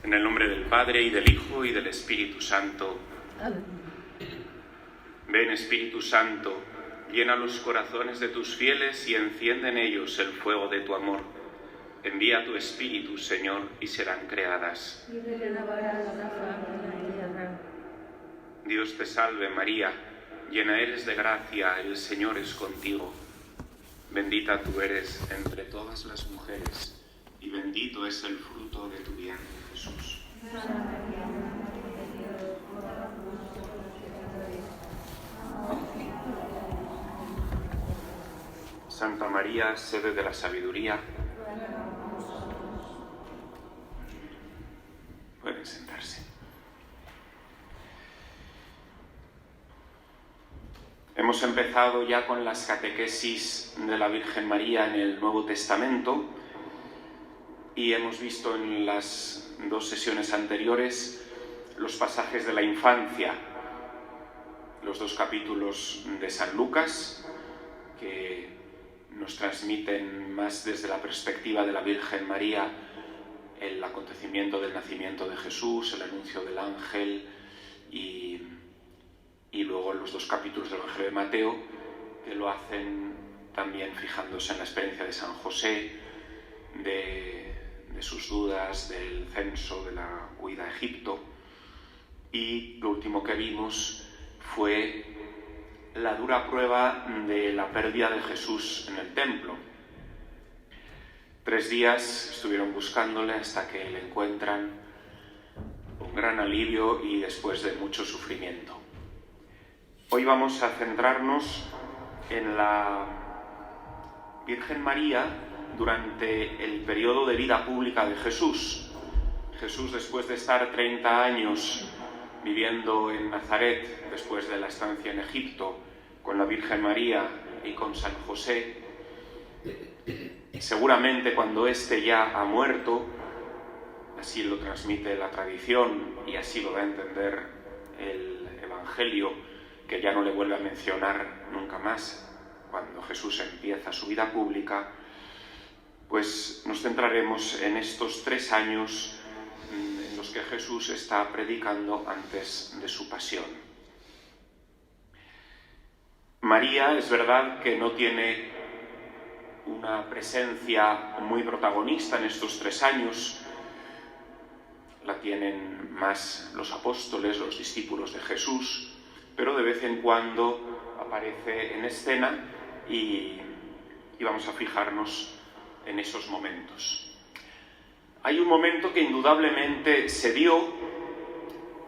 En el nombre del Padre, y del Hijo, y del Espíritu Santo. Amén. Ven, Espíritu Santo, llena los corazones de tus fieles y enciende en ellos el fuego de tu amor. Envía tu Espíritu, Señor, y serán creadas. Y renovarás la faz de la tierra. Dios te salve, María, llena eres de gracia, el Señor es contigo. Bendita tú eres entre todas las mujeres, y bendito es el fruto de tu vientre, Jesús. Santa María, Madre de Dios, ora por nosotros pecadores, ahora y en la hora de nuestra muerte. Santa María, sede de la sabiduría. Pueden sentarse. Hemos empezado ya con las catequesis de la Virgen María en el Nuevo Testamento y hemos visto en las dos sesiones anteriores los pasajes de la infancia, los dos capítulos de San Lucas, que nos transmiten más desde la perspectiva de la Virgen María el acontecimiento del nacimiento de Jesús, el anuncio del ángel y luego los dos capítulos del Evangelio de Mateo, que lo hacen también fijándose en la experiencia de San José, de sus dudas, del censo, de la huida a Egipto. Y lo último que vimos fue la dura prueba de la pérdida de Jesús en el templo. 3 días estuvieron buscándole hasta que le encuentran, un gran alivio y después de mucho sufrimiento. Hoy vamos a centrarnos en la Virgen María durante el periodo de vida pública de Jesús. Jesús, después de estar 30 años viviendo en Nazaret, después de la estancia en Egipto, con la Virgen María y con San José, seguramente cuando éste ya ha muerto, así lo transmite la tradición y así lo da a entender el Evangelio, que ya no le vuelve a mencionar nunca más cuando Jesús empieza su vida pública, pues nos centraremos en estos 3 años en los que Jesús está predicando antes de su pasión. María es verdad que no tiene una presencia muy protagonista en estos 3 años, la tienen más los apóstoles, los discípulos de Jesús, pero de vez en cuando aparece en escena y vamos a fijarnos en esos momentos. Hay un momento que indudablemente se dio,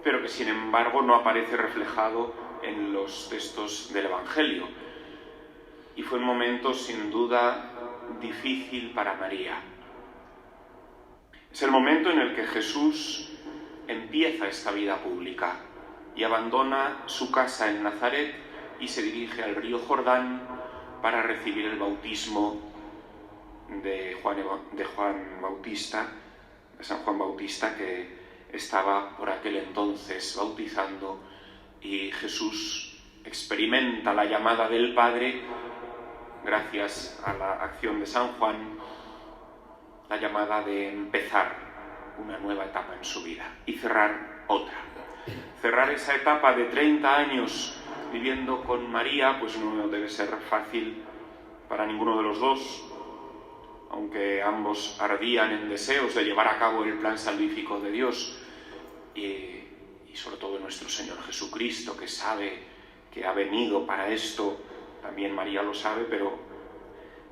pero que sin embargo no aparece reflejado en los textos del Evangelio. Y fue un momento sin duda difícil para María. Es el momento en el que Jesús empieza esta vida pública y abandona su casa en Nazaret y se dirige al río Jordán para recibir el bautismo de San Juan Bautista, que estaba por aquel entonces bautizando, y Jesús experimenta la llamada del Padre gracias a la acción de San Juan, la llamada de empezar una nueva etapa en su vida y cerrar otra. Cerrar esa etapa de 30 años viviendo con María, pues no debe ser fácil para ninguno de los dos, aunque ambos ardían en deseos de llevar a cabo el plan salvífico de Dios y sobre todo nuestro Señor Jesucristo, que sabe que ha venido para esto. También María lo sabe, pero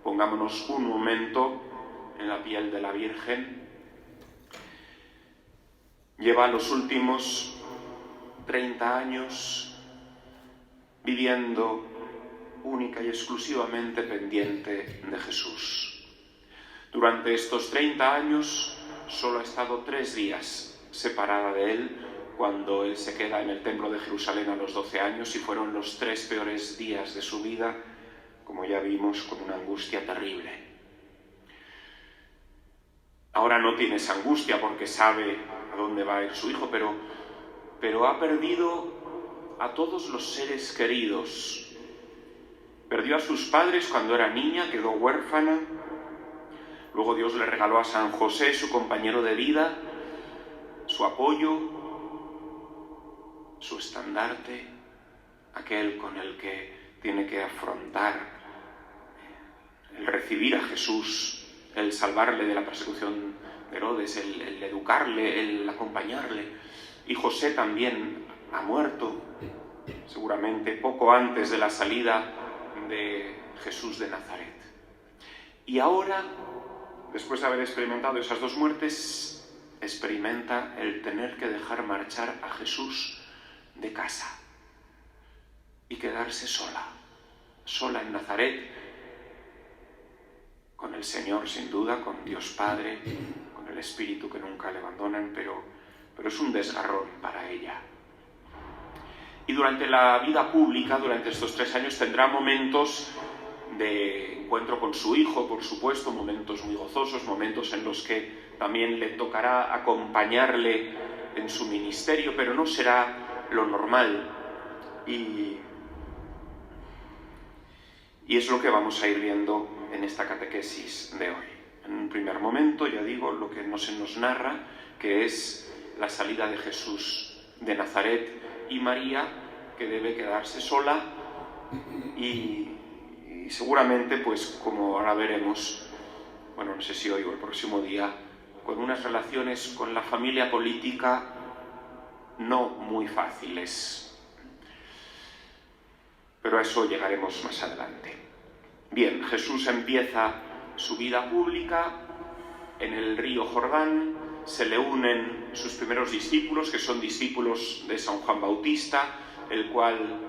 pongámonos un momento en la piel de la Virgen. Lleva los últimos 30 años viviendo única y exclusivamente pendiente de Jesús. Durante estos 30 años solo ha estado 3 días separada de él, cuando él se queda en el templo de Jerusalén a los 12 años, y fueron los 3 peores días de su vida, como ya vimos, con una angustia terrible. Ahora no tiene esa angustia porque sabe a dónde va a ir su hijo, pero ha perdido a todos los seres queridos. Perdió a sus padres cuando era niña, quedó huérfana. Luego Dios le regaló a San José, su compañero de vida, su apoyo, su estandarte, aquel con el que tiene que afrontar el recibir a Jesús, el salvarle de la persecución de Herodes, el educarle, el acompañarle. Y José también ha muerto, seguramente poco antes de la salida de Jesús de Nazaret. Y ahora, después de haber experimentado esas dos muertes, experimenta el tener que dejar marchar a Jesús de casa y quedarse sola en Nazaret, con el Señor sin duda, con Dios Padre, con el Espíritu que nunca le abandonan, pero es un desgarrón para ella. Y durante la vida pública, durante estos 3 años, tendrá momentos de encuentro con su hijo, por supuesto, momentos muy gozosos, momentos en los que también le tocará acompañarle en su ministerio, pero no será lo normal. Y es lo que vamos a ir viendo en esta catequesis de hoy. En un primer momento, ya digo, lo que no se nos narra, que es la salida de Jesús de Nazaret y María, que debe quedarse sola y seguramente, pues como ahora veremos, bueno, no sé si hoy o el próximo día, con unas relaciones con la familia política no muy fáciles. Pero a eso llegaremos más adelante. Bien, Jesús empieza su vida pública en el río Jordán, se le unen sus primeros discípulos, que son discípulos de San Juan Bautista, el cual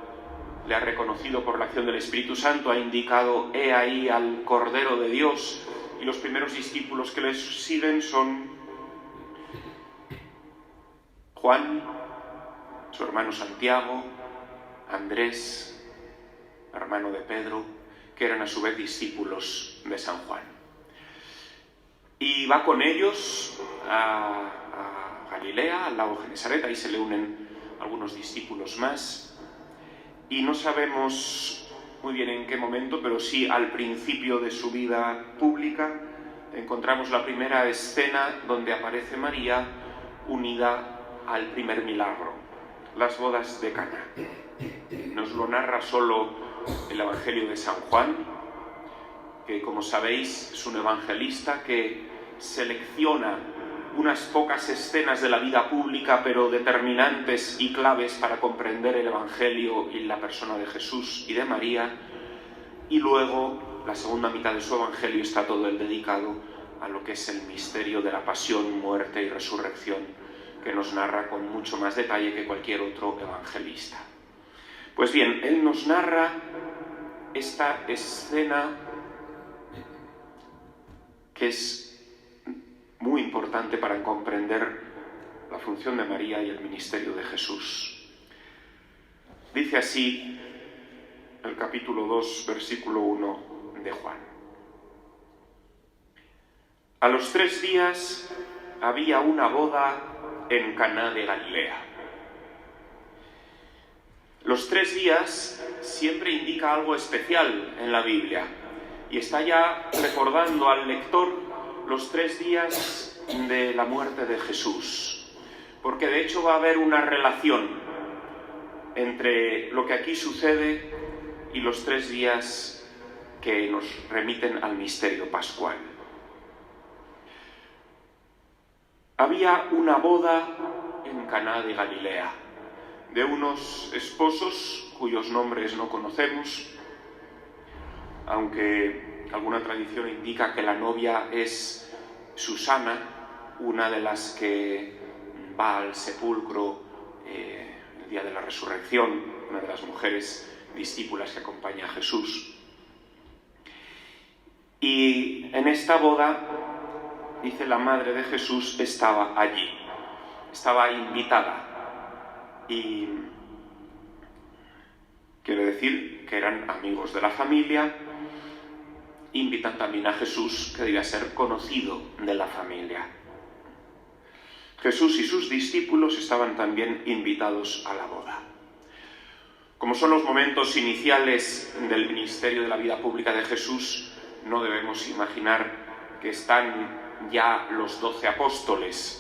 le ha reconocido por la acción del Espíritu Santo, ha indicado, he ahí al Cordero de Dios, y los primeros discípulos que le siguen son Juan, su hermano Santiago, Andrés, hermano de Pedro, que eran a su vez discípulos de San Juan. Y va con ellos a Galilea, al lago Genesaret, ahí se le unen algunos discípulos más, y no sabemos muy bien en qué momento, pero sí al principio de su vida pública, encontramos la primera escena donde aparece María unida al primer milagro, las bodas de Caná. Nos lo narra solo el Evangelio de San Juan, que como sabéis es un evangelista que selecciona unas pocas escenas de la vida pública, pero determinantes y claves para comprender el Evangelio y la persona de Jesús y de María, y luego la segunda mitad de su Evangelio está todo el dedicado a lo que es el misterio de la pasión, muerte y resurrección, que nos narra con mucho más detalle que cualquier otro evangelista. Pues bien, él nos narra esta escena que es muy importante para comprender la función de María y el ministerio de Jesús. Dice así el capítulo 2, versículo 1 de Juan. A los 3 días había una boda en Caná de Galilea. Los 3 días siempre indica algo especial en la Biblia y está ya recordando al lector los 3 días de la muerte de Jesús, porque de hecho va a haber una relación entre lo que aquí sucede y los 3 días que nos remiten al misterio pascual. Había una boda en Caná de Galilea de unos esposos cuyos nombres no conocemos, aunque alguna tradición indica que la novia es Susana, una de las que va al sepulcro el día de la resurrección, una de las mujeres discípulas que acompaña a Jesús. Y en esta boda, dice, la madre de Jesús estaba allí, estaba invitada. Y quiere decir que eran amigos de la familia, invitan también a Jesús, que debía ser conocido de la familia. Jesús y sus discípulos estaban también invitados a la boda. Como son los momentos iniciales del ministerio de la vida pública de Jesús, no debemos imaginar que están ya los 12 apóstoles,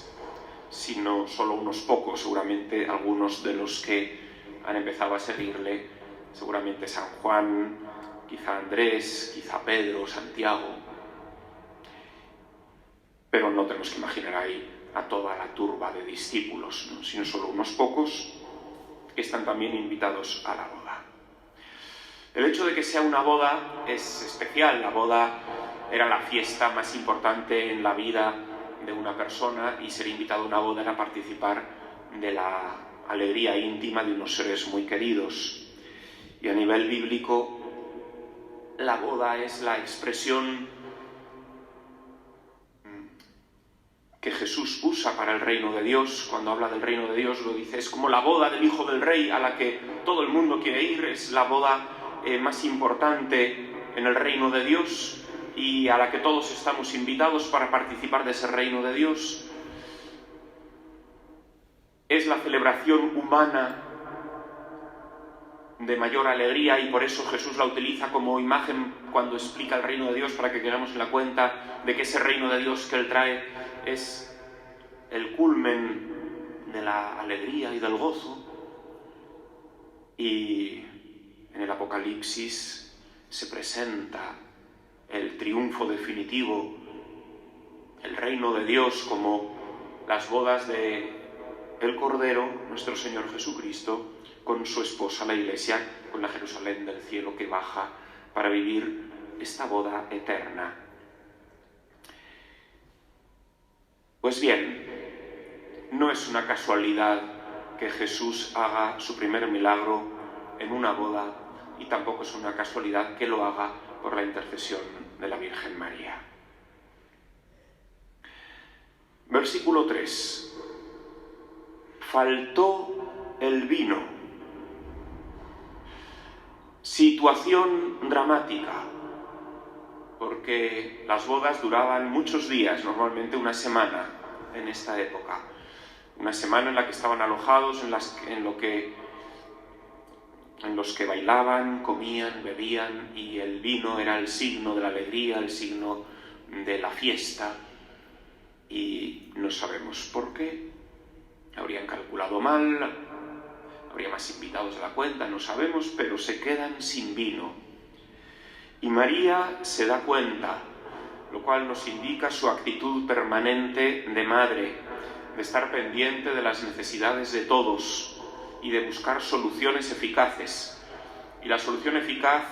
sino solo unos pocos, seguramente algunos de los que han empezado a seguirle, seguramente San Juan, quizá Andrés, quizá Pedro, Santiago. Pero no tenemos que imaginar ahí a toda la turba de discípulos, ¿no? Sino solo unos pocos que están también invitados a la boda. El hecho de que sea una boda es especial. La boda era la fiesta más importante en la vida de una persona, y ser invitado a una boda era participar de la alegría íntima de unos seres muy queridos. Y a nivel bíblico, la boda es la expresión que Jesús usa para el reino de Dios. Cuando habla del reino de Dios lo dice, es como la boda del Hijo del Rey a la que todo el mundo quiere ir, es la boda más importante en el reino de Dios y a la que todos estamos invitados para participar de ese reino de Dios. Es la celebración humana de mayor alegría, y por eso Jesús la utiliza como imagen cuando explica el reino de Dios, para que quedemos en la cuenta de que ese reino de Dios que Él trae es el culmen de la alegría y del gozo. Y en el Apocalipsis se presenta el triunfo definitivo, el reino de Dios como las bodas de el Cordero, nuestro Señor Jesucristo, con su esposa, la Iglesia, con la Jerusalén del cielo que baja para vivir esta boda eterna. Pues bien, no es una casualidad que Jesús haga su primer milagro en una boda, y tampoco es una casualidad que lo haga por la intercesión de la Virgen María. Versículo 3. Faltó el vino. Situación dramática, porque las bodas duraban muchos días, normalmente una semana en esta época. Una semana en la que estaban alojados, en los que bailaban, comían, bebían, y el vino era el signo de la alegría, el signo de la fiesta. Y no sabemos por qué. Habrían calculado mal, habría más invitados de la cuenta, no sabemos, pero se quedan sin vino. Y María se da cuenta, lo cual nos indica su actitud permanente de madre, de estar pendiente de las necesidades de todos y de buscar soluciones eficaces. Y la solución eficaz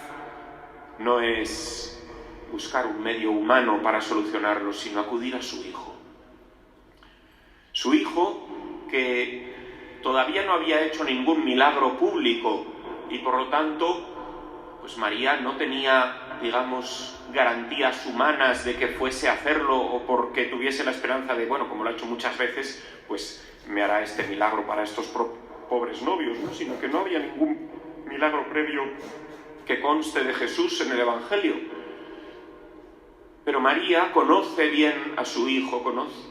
no es buscar un medio humano para solucionarlo, sino acudir a su hijo. Su hijo, que todavía no había hecho ningún milagro público, y por lo tanto, pues María no tenía, digamos, garantías humanas de que fuese a hacerlo, o porque tuviese la esperanza de, bueno, como lo ha hecho muchas veces, pues me hará este milagro para estos pobres novios, ¿no? Sino que no había ningún milagro previo que conste de Jesús en el Evangelio. Pero María conoce bien a su hijo,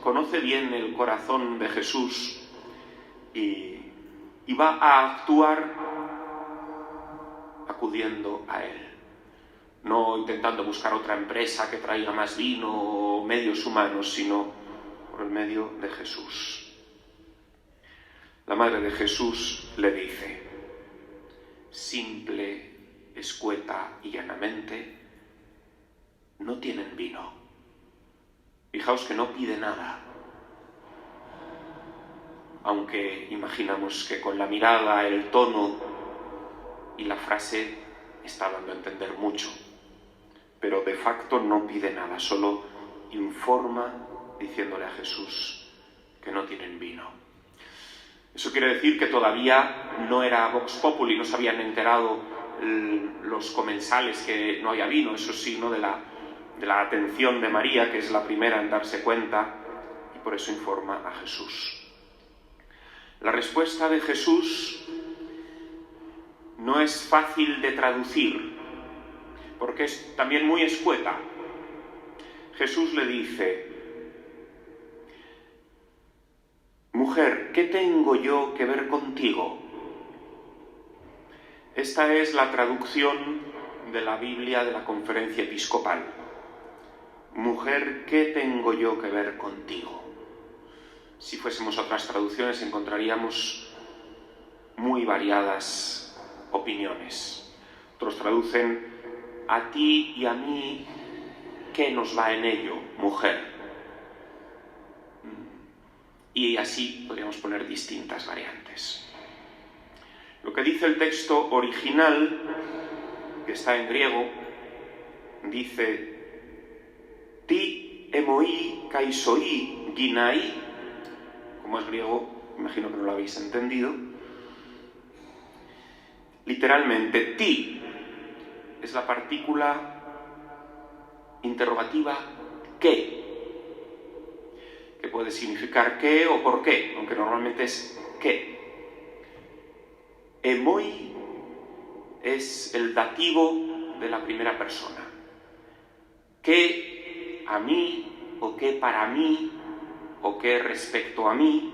conoce bien el corazón de Jesús, y va a actuar acudiendo a él. No intentando buscar otra empresa que traiga más vino o medios humanos, sino por el medio de Jesús. La madre de Jesús le dice, simple, escueta y llanamente, no tienen vino. Fijaos que no pide nada, aunque imaginamos que con la mirada, el tono y la frase está dando a entender mucho. Pero de facto no pide nada, solo informa diciéndole a Jesús que no tienen vino. Eso quiere decir que todavía no era Vox Populi, no se habían enterado los comensales que no había vino. Eso es signo de la atención de María, que es la primera en darse cuenta, y por eso informa a Jesús. La respuesta de Jesús no es fácil de traducir, porque es también muy escueta. Jesús le dice, mujer, ¿qué tengo yo que ver contigo? Esta es la traducción de la Biblia de la Conferencia Episcopal. Mujer, ¿qué tengo yo que ver contigo? Si fuésemos a otras traducciones encontraríamos muy variadas opiniones. Otros traducen: a ti y a mí, ¿qué nos va en ello, mujer? Y así podríamos poner distintas variantes. Lo que dice el texto original, que está en griego, dice: ti emoi kaisoi ginai. Como es griego, imagino que no lo habéis entendido. Literalmente, ti es la partícula interrogativa ¿qué? Que puede significar qué o por qué, aunque normalmente es qué. Emoi es el dativo de la primera persona. ¿Qué a mí o qué para mí o qué respecto a mí?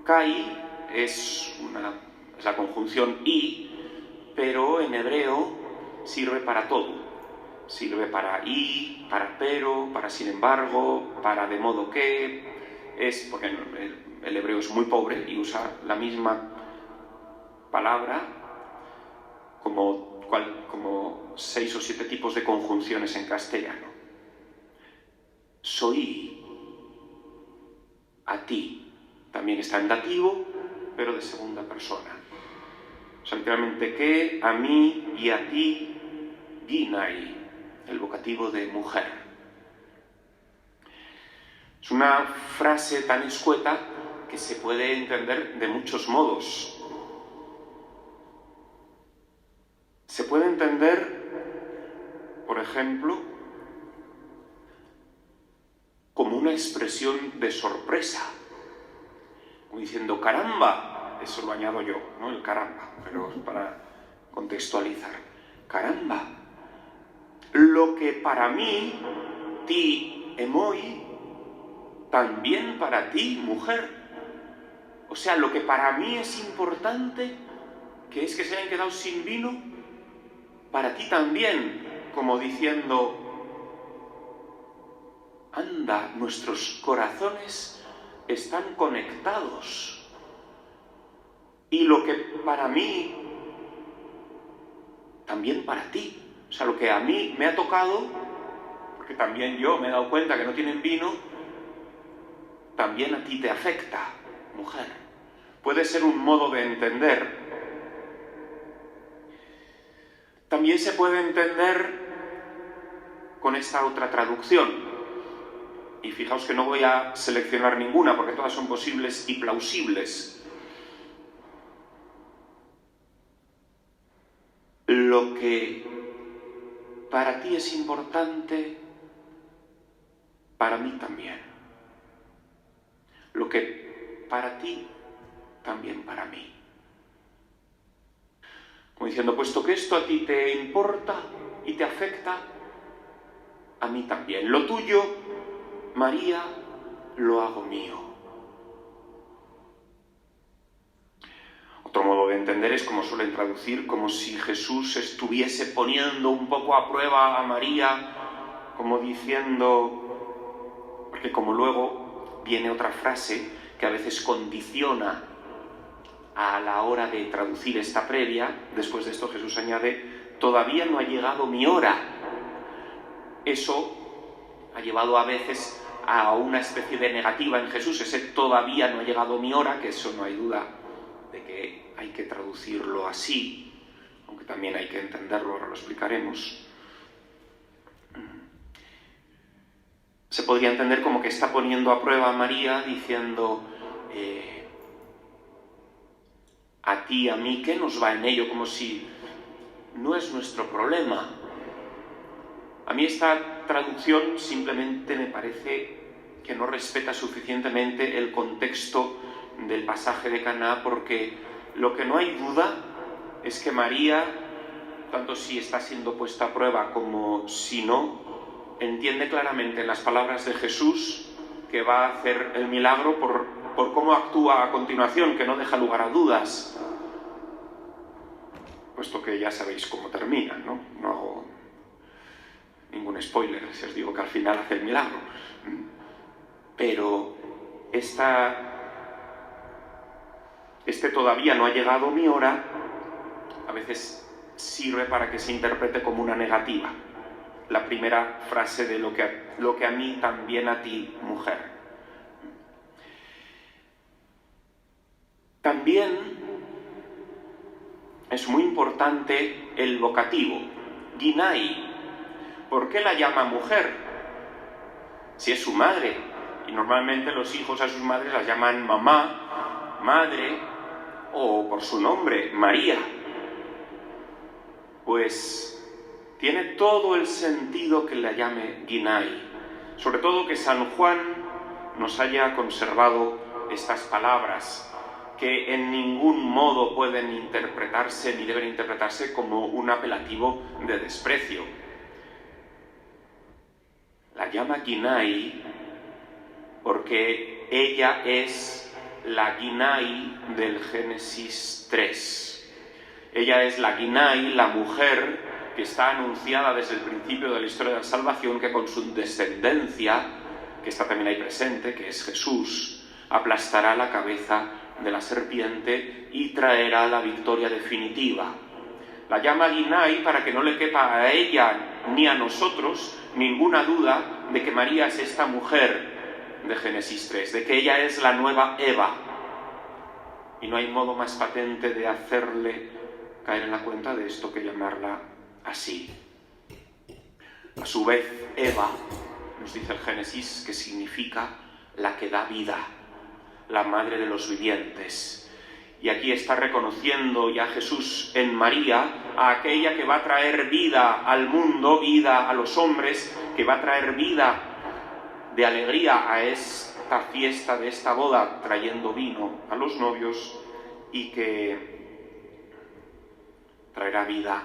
Kai es la conjunción y, pero en hebreo sirve para todo. Sirve para y, para pero, para sin embargo, para de modo que. Es porque el hebreo es muy pobre y usa la misma palabra como 6 o 7 tipos de conjunciones en castellano. Soy, a ti, también está en dativo, pero de segunda persona. O sea, literalmente que, a mí y a ti, ginai, el vocativo de mujer. Es una frase tan escueta que se puede entender de muchos modos. Se puede entender, por ejemplo, como una expresión de sorpresa, como diciendo caramba, eso lo añado yo, ¿no? El caramba, pero para contextualizar. Caramba, lo que para mí, ti, emoi, también para ti, mujer. O sea, lo que para mí es importante, que es que se hayan quedado sin vino, para ti también, como diciendo, anda, nuestros corazones están conectados. Y lo que para mí, también para ti. O sea, lo que a mí me ha tocado, porque también yo me he dado cuenta que no tienen vino, también a ti te afecta, mujer. Puede ser un modo de entender. También se puede entender con esta otra traducción. Y fijaos que no voy a seleccionar ninguna, porque todas son posibles y plausibles. Lo que para ti es importante, para mí también. Lo que para ti, también para mí. Como diciendo, puesto que esto a ti te importa y te afecta, a mí también. Lo tuyo, María, lo hago mío. Otro modo de entender es, como suelen traducir, como si Jesús estuviese poniendo un poco a prueba a María, como diciendo, porque como luego viene otra frase que a veces condiciona a la hora de traducir esta previa, después de esto Jesús añade, todavía no ha llegado mi hora. Eso ha llevado a veces a una especie de negativa en Jesús, ese todavía no ha llegado mi hora, que eso no hay duda de que hay que traducirlo así, aunque también hay que entenderlo, ahora lo explicaremos. Se podría entender como que está poniendo a prueba a María diciendo, a ti, a mí, ¿qué nos va en ello? Como si no es nuestro problema. A mí esta traducción simplemente me parece que no respeta suficientemente el contexto del pasaje de Caná, porque lo que no hay duda es que María, tanto si está siendo puesta a prueba como si no, entiende claramente en las palabras de Jesús que va a hacer el milagro por cómo actúa a continuación, que no deja lugar a dudas, puesto que ya sabéis cómo termina, ¿no? No hago ningún spoiler si os digo que al final hace el milagro. Pero este todavía no ha llegado mi hora, a veces sirve para que se interprete como una negativa. La primera frase de lo que a mí, también a ti, mujer. También es muy importante el vocativo, Ginai. ¿Por qué la llama mujer? Si es su madre, y normalmente los hijos a sus madres las llaman mamá, madre, o por su nombre, María. Pues tiene todo el sentido que la llame Ginai. Sobre todo que San Juan nos haya conservado estas palabras, que en ningún modo pueden interpretarse ni deben interpretarse como un apelativo de desprecio. La llama Ginai porque ella es la Ginai del Génesis 3. Ella es la Ginai, la mujer que está anunciada desde el principio de la historia de la salvación, que con su descendencia, que está también ahí presente, que es Jesús, aplastará la cabeza de la serpiente y traerá la victoria definitiva. La llama Ginai para que no le quepa a ella ni a nosotros ninguna duda de que María es esta mujer de Génesis 3, de que ella es la nueva Eva. Y no hay modo más patente de hacerle caer en la cuenta de esto que llamarla así. A su vez, Eva, nos dice el Génesis, que significa la que da vida, la madre de los vivientes. Y aquí está reconociendo ya Jesús en María a aquella que va a traer vida al mundo, vida a los hombres, que va a traer vida de alegría a esta fiesta de esta boda, trayendo vino a los novios, y que traerá vida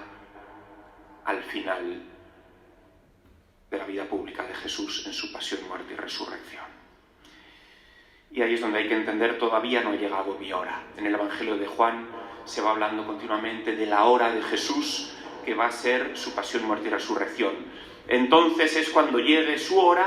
al final de la vida pública de Jesús en su pasión, muerte y resurrección. Y ahí es donde hay que entender, todavía no ha llegado mi hora. En el Evangelio de Juan se va hablando continuamente de la hora de Jesús, que va a ser su pasión, muerte y resurrección. Entonces es cuando llegue su hora,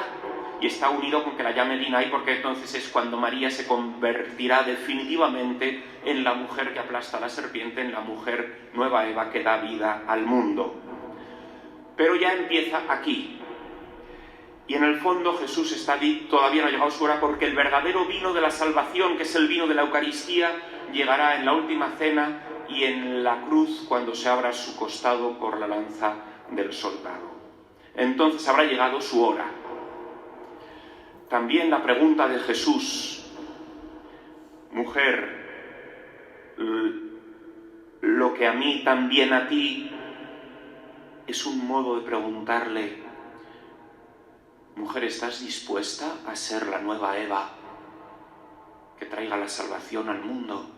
y está unido con que la llame Ginai, porque entonces es cuando María se convertirá definitivamente en la mujer que aplasta a la serpiente, en la mujer nueva Eva que da vida al mundo. Pero ya empieza aquí. Y en el fondo Jesús está todavía no ha llegado su hora, porque el verdadero vino de la salvación, que es el vino de la Eucaristía, llegará en la última cena y en la cruz, cuando se abra su costado por la lanza del soldado. Entonces habrá llegado su hora. También la pregunta de Jesús: mujer, lo que a mí, también a ti, es un modo de preguntarle: mujer, ¿estás dispuesta a ser la nueva Eva que traiga la salvación al mundo?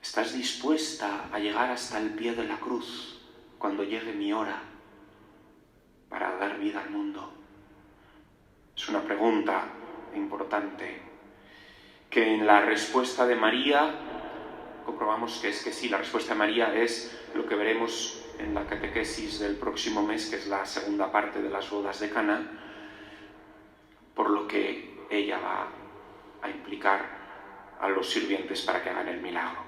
¿Estás dispuesta a llegar hasta el pie de la cruz cuando llegue mi hora para dar vida al mundo? Es una pregunta importante que en la respuesta de María comprobamos que es que sí. La respuesta de María es lo que veremos en la catequesis del próximo mes, que es la segunda parte de las bodas de Caná, por lo que ella va a implicar a los sirvientes para que hagan el milagro.